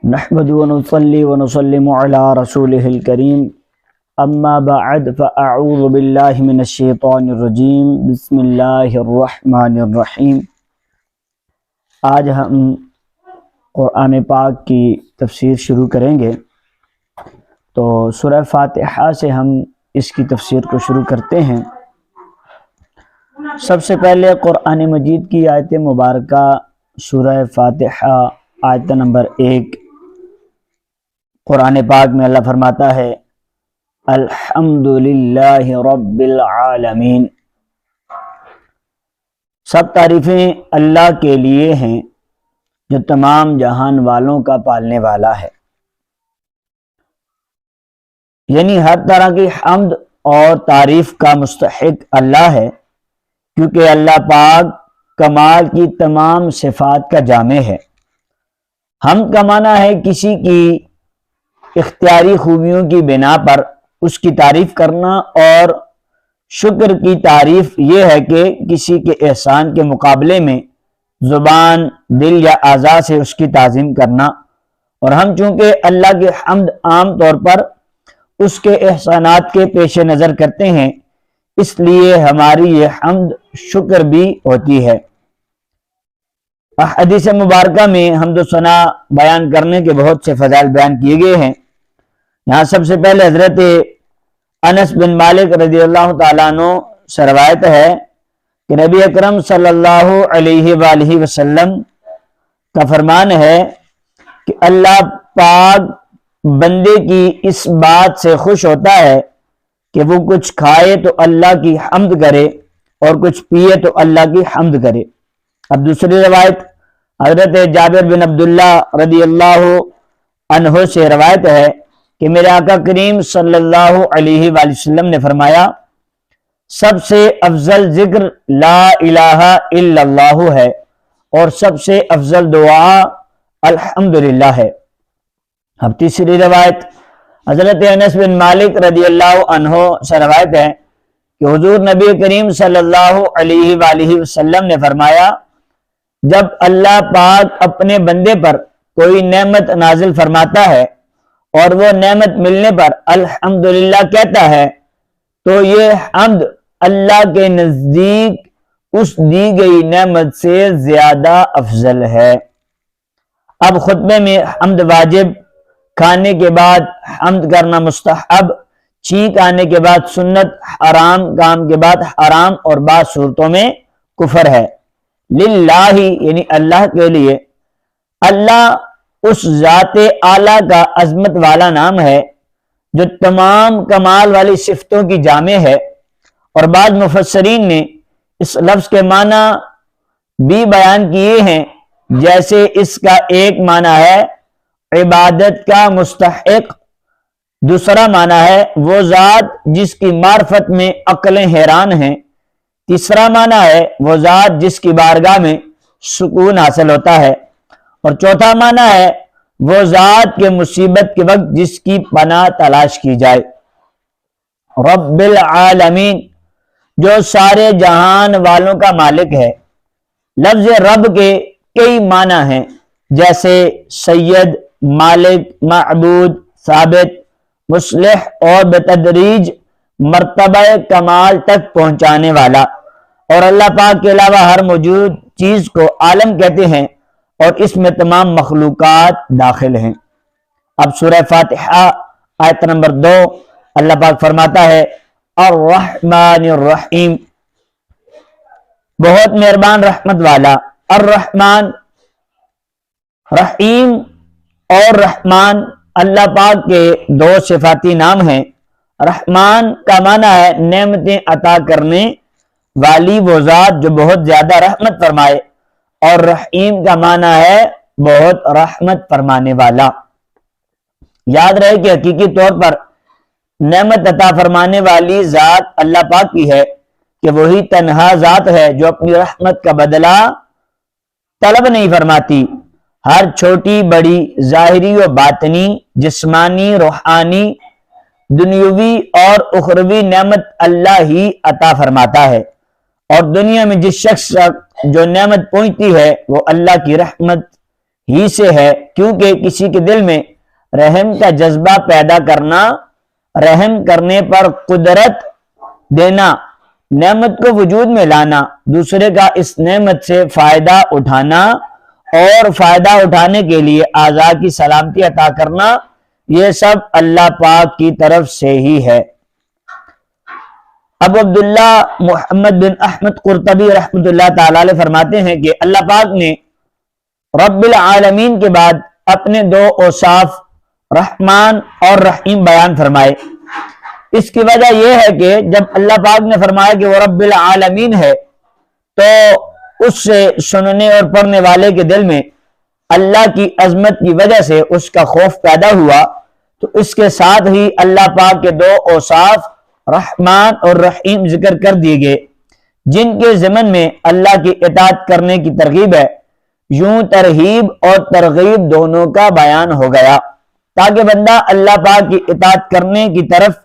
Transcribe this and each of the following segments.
نحمد ونصلي ونسلم على رسوله الكريم اما بعد فاعوذ باللہ من الشیطان الرجیم بسم اللہ الرحمن الرحیم۔ آج ہم قرآن پاک کی تفسیر شروع کریں گے، تو سورہ فاتحہ سے ہم اس کی تفسیر کو شروع کرتے ہیں۔ سب سے پہلے قرآن مجید کی آیت مبارکہ سورہ فاتحہ آیت نمبر 1، قرآن پاک میں اللہ فرماتا ہے الحمدللہ رب العالمین، سب تعریفیں اللہ کے لیے ہیں جو تمام جہان والوں کا پالنے والا ہے۔ یعنی ہر طرح کی حمد اور تعریف کا مستحق اللہ ہے، کیونکہ اللہ پاک کمال کی تمام صفات کا جامع ہے۔ حمد کا معنی ہے کسی کی اختیاری خوبیوں کی بنا پر اس کی تعریف کرنا، اور شکر کی تعریف یہ ہے کہ کسی کے احسان کے مقابلے میں زبان، دل یا اعضاء سے اس کی تعظیم کرنا۔ اور ہم چونکہ اللہ کی حمد عام طور پر اس کے احسانات کے پیش نظر کرتے ہیں، اس لیے ہماری یہ حمد شکر بھی ہوتی ہے۔ حدیث مبارکہ میں حمد و ثنا بیان کرنے کے بہت سے فضائل بیان کیے گئے ہیں۔ یہاں سب سے پہلے حضرت انس بن مالک رضی اللہ تعالیٰ عنہ سے روایت ہے کہ نبی اکرم صلی اللہ علیہ وآلہ وسلم کا فرمان ہے کہ اللہ پاک بندے کی اس بات سے خوش ہوتا ہے کہ وہ کچھ کھائے تو اللہ کی حمد کرے اور کچھ پیے تو اللہ کی حمد کرے۔ اب دوسری روایت حضرت جابر بن عبداللہ رضی اللہ عنہ سے روایت ہے کہ میرے آقا کریم صلی اللہ علیہ وآلہ وسلم نے فرمایا، سب سے افضل ذکر لا الہ الا اللہ ہے، اور سب سے افضل دعا الحمدللہ ہے۔ اب تیسری روایت حضرت انس بن مالک رضی اللہ عنہ سے روایت ہے کہ حضور نبی کریم صلی اللہ علیہ وآلہ وسلم نے فرمایا، جب اللہ پاک اپنے بندے پر کوئی نعمت نازل فرماتا ہے اور وہ نعمت ملنے پر الحمدللہ کہتا ہے، تو یہ حمد اللہ کے نزدیک اس دی گئی نعمت سے زیادہ افضل ہے۔ اب خطبے میں حمد واجب، کھانے کے بعد حمد کرنا مستحب، چھینک آنے کے بعد سنت، حرام کام کے بعد حرام، اور بعض صورتوں میں کفر ہے۔ للہ یعنی اللہ کے لیے۔ اللہ اس ذات اعلیٰ کا عظمت والا نام ہے جو تمام کمال والی صفتوں کی جامع ہے، اور بعض مفسرین نے اس لفظ کے معنی بھی بیان کیے ہیں، جیسے اس کا ایک معنی ہے عبادت کا مستحق، دوسرا معنی ہے وہ ذات جس کی معرفت میں عقلیں حیران ہیں، تیسرا معنی ہے وہ ذات جس کی بارگاہ میں سکون حاصل ہوتا ہے، اور چوتھا معنی ہے وہ ذات کے مصیبت کے وقت جس کی پناہ تلاش کی جائے۔ رب العالمین جو سارے جہان والوں کا مالک ہے۔ لفظ رب کے کئی معنی ہیں، جیسے سید، مالک، معبود، ثابت، مصلح، اور بتدریج مرتبہ کمال تک پہنچانے والا۔ اور اللہ پاک کے علاوہ ہر موجود چیز کو عالم کہتے ہیں، اور اس میں تمام مخلوقات داخل ہیں۔ اب سورہ فاتحہ آیت نمبر 2، اللہ پاک فرماتا ہے الرحمن الرحیم، بہت مہربان رحمت والا۔ الرحمن، رحیم اور رحمان اللہ پاک کے دو صفاتی نام ہیں۔ رحمان کا معنی ہے نعمتیں عطا کرنے والی وہ ذات جو بہت زیادہ رحمت فرمائے، اور رحیم کا معنی ہے بہت رحمت فرمانے والا۔ یاد رہے کہ حقیقی طور پر نعمت عطا فرمانے والی ذات اللہ پاک کی ہے، کہ وہی تنہا ذات ہے جو اپنی رحمت کا بدلہ طلب نہیں فرماتی۔ ہر چھوٹی بڑی، ظاہری و باطنی، جسمانی، روحانی، دنیاوی اور اخروی نعمت اللہ ہی عطا فرماتا ہے، اور دنیا میں جس شخص جو نعمت پہنچتی ہے وہ اللہ کی رحمت ہی سے ہے، کیونکہ کسی کے دل میں رحم کا جذبہ پیدا کرنا، رحم کرنے پر قدرت دینا، نعمت کو وجود میں لانا، دوسرے کا اس نعمت سے فائدہ اٹھانا اور فائدہ اٹھانے کے لیے اعضاء کی سلامتی عطا کرنا، یہ سب اللہ پاک کی طرف سے ہی ہے۔ ابو عبداللہ محمد بن احمد قرطبی رحمۃ اللہ تعالی علیہ فرماتے ہیں کہ اللہ پاک نے رب العالمین کے بعد اپنے دو اوصاف رحمان اور رحیم بیان فرمائے۔ اس کی وجہ یہ ہے کہ جب اللہ پاک نے فرمایا کہ وہ رب العالمین ہے، تو اس سے سننے اور پڑھنے والے کے دل میں اللہ کی عظمت کی وجہ سے اس کا خوف پیدا ہوا، تو اس کے ساتھ ہی اللہ پاک کے دو اوصاف رحمان اور رحیم ذکر کر دیے گئے، جن کے ضمن میں اللہ کی اطاعت کرنے کی ترغیب ہے۔ یوں ترغیب اور ترغیب دونوں کا بیان ہو گیا، تاکہ بندہ اللہ پاک کی اطاعت کرنے کی طرف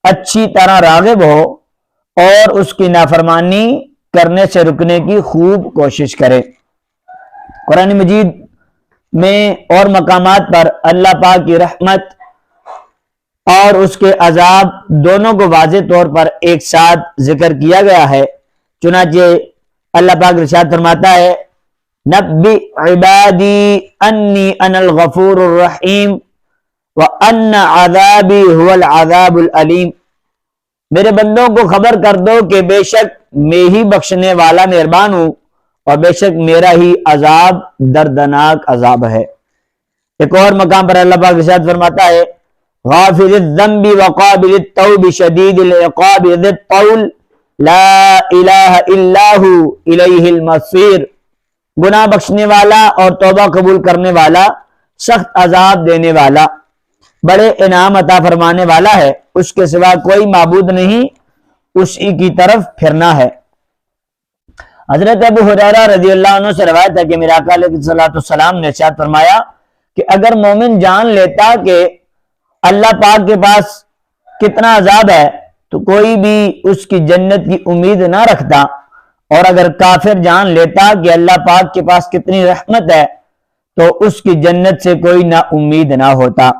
اچھی طرح راغب ہو اور اس کی نافرمانی کرنے سے رکنے کی خوب کوشش کرے۔ قرآن مجید میں اور مقامات پر اللہ پاک کی رحمت اور اس کے عذاب دونوں کو واضح طور پر ایک ساتھ ذکر کیا گیا ہے۔ چنانچہ اللہ پاک ارشاد فرماتا ہے، نبئ عبادی انی انا الغفور الرحیم وان عذابی هو العذاب العلیم۔ میرے بندوں کو خبر کر دو کہ بے شک میں ہی بخشنے والا مہربان ہوں اور بے شک میرا ہی عذاب دردناک عذاب ہے۔ ایک اور مقام پر اللہ پاک ارشاد فرماتا ہے، غافر الذنب وقابل التوب شدید العقاب ذی الطول لا الہ الا ہو الیہ المصیر۔ گناہ بخشنے والا اور توبہ قبول کرنے والا، سخت عذاب دینے والا، بڑے انعام عطا فرمانے والا ہے، اس کے سوا کوئی معبود نہیں، اسی کی طرف پھرنا ہے۔ حضرت ابو ہریرہ رضی اللہ عنہ سے روایت ہے کہ میرے آقا علیہ الصلوۃ والسلام نے ارشاد فرمایا کہ اگر مومن جان لیتا کہ اللہ پاک کے پاس کتنا عذاب ہے تو کوئی بھی اس کی جنت کی امید نہ رکھتا، اور اگر کافر جان لیتا کہ اللہ پاک کے پاس کتنی رحمت ہے تو اس کی جنت سے کوئی نا امید نہ ہوتا۔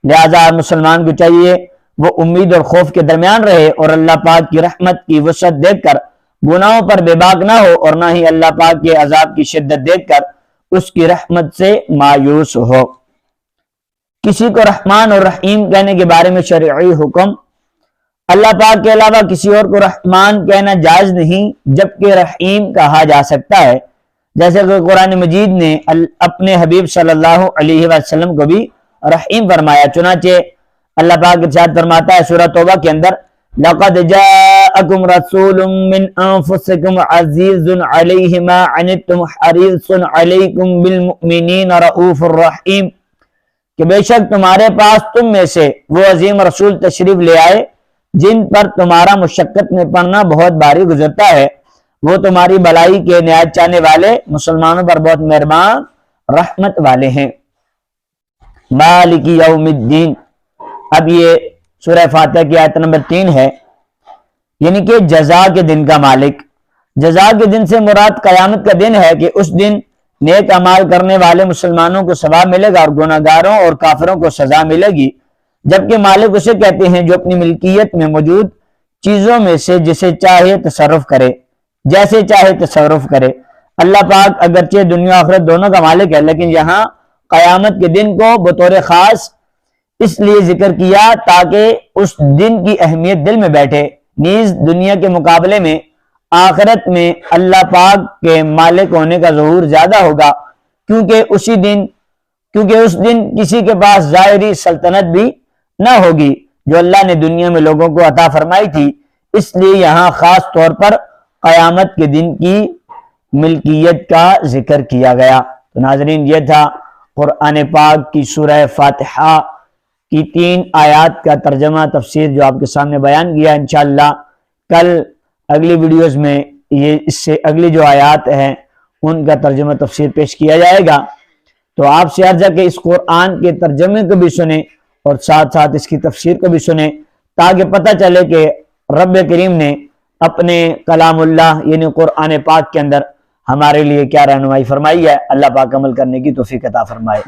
لہذا مسلمان کو چاہیے وہ امید اور خوف کے درمیان رہے اور اللہ پاک کی رحمت کی وسعت دیکھ کر گناہوں پر بے باک نہ ہو، اور نہ ہی اللہ پاک کے عذاب کی شدت دیکھ کر اس کی رحمت سے مایوس ہو۔ کسی کو رحمان اور رحیم کہنے کے بارے میں شرعی حکم، اللہ پاک کے علاوہ کسی اور کو رحمان کہنا جائز نہیں، جبکہ رحیم کہا جا سکتا ہے، جیسے کہ قرآن مجید نے اپنے حبیب صلی اللہ علیہ وسلم کو بھی رحیم فرمایا۔ چنانچہ اللہ پاک ارشاد فرماتا ہے سورہ توبہ کے اندر، لَقَدْ جَاءَكُمْ رَسُولٌ مِّنْ أَنفُسِكُمْ عَزِيزٌ عَلَيْهِ مَا عَنِتُّمْ حَرِيصٌ عَلَيْكُمْ بِالْمُؤْمِنِينَ رَءُوفٌ رَحِيمٌ، کہ بے شک تمہارے پاس تم میں سے وہ عظیم رسول تشریف لے آئے جن پر تمہارا مشقت میں پڑنا بہت بھاری گزرتا ہے، وہ تمہاری بھلائی کے نہایت چاہنے والے، مسلمانوں پر بہت مہربان رحمت والے ہیں۔ مالک یوم الدین، اب یہ سورہ فاتحہ کی آیت نمبر 3 ہے، یعنی کہ جزا کے دن کا مالک۔ جزا کے دن سے مراد قیامت کا دن ہے کہ اس دن نیک اعمال کرنے والے مسلمانوں کو ثواب ملے گا اور گناہگاروں اور کافروں کو سزا ملے گی، جبکہ مالک اسے کہتے ہیں جو اپنی ملکیت میں موجود چیزوں میں سے جسے چاہے تصرف کرے، جیسے چاہے تصرف کرے۔ اللہ پاک اگرچہ دنیا آخرت دونوں کا مالک ہے، لیکن یہاں قیامت کے دن کو بطور خاص اس لیے ذکر کیا تاکہ اس دن کی اہمیت دل میں بیٹھے۔ نیز دنیا کے مقابلے میں آخرت میں اللہ پاک کے مالک ہونے کا ظہور زیادہ ہوگا، کیونکہ اس دن کسی کے پاس ظاہری سلطنت بھی نہ ہوگی جو اللہ نے دنیا میں لوگوں کو عطا فرمائی تھی، اس لیے یہاں خاص طور پر قیامت کے دن کی ملکیت کا ذکر کیا گیا۔ تو ناظرین، یہ تھا قرآن پاک کی سورہ فاتحہ کی 3 آیات کا ترجمہ تفسیر جو آپ کے سامنے بیان کیا۔ انشاءاللہ کل اگلی ویڈیوز میں یہ اس سے اگلی جو آیات ہیں ان کا ترجمہ تفسیر پیش کیا جائے گا۔ تو آپ سے عرض ہے کہ اس قرآن کے ترجمے کو بھی سنیں اور ساتھ ساتھ اس کی تفسیر کو بھی سنیں، تاکہ پتہ چلے کہ رب کریم نے اپنے کلام اللہ یعنی قرآن پاک کے اندر ہمارے لیے کیا رہنمائی فرمائی ہے۔ اللہ پاک عمل کرنے کی توفیق عطا فرمائے۔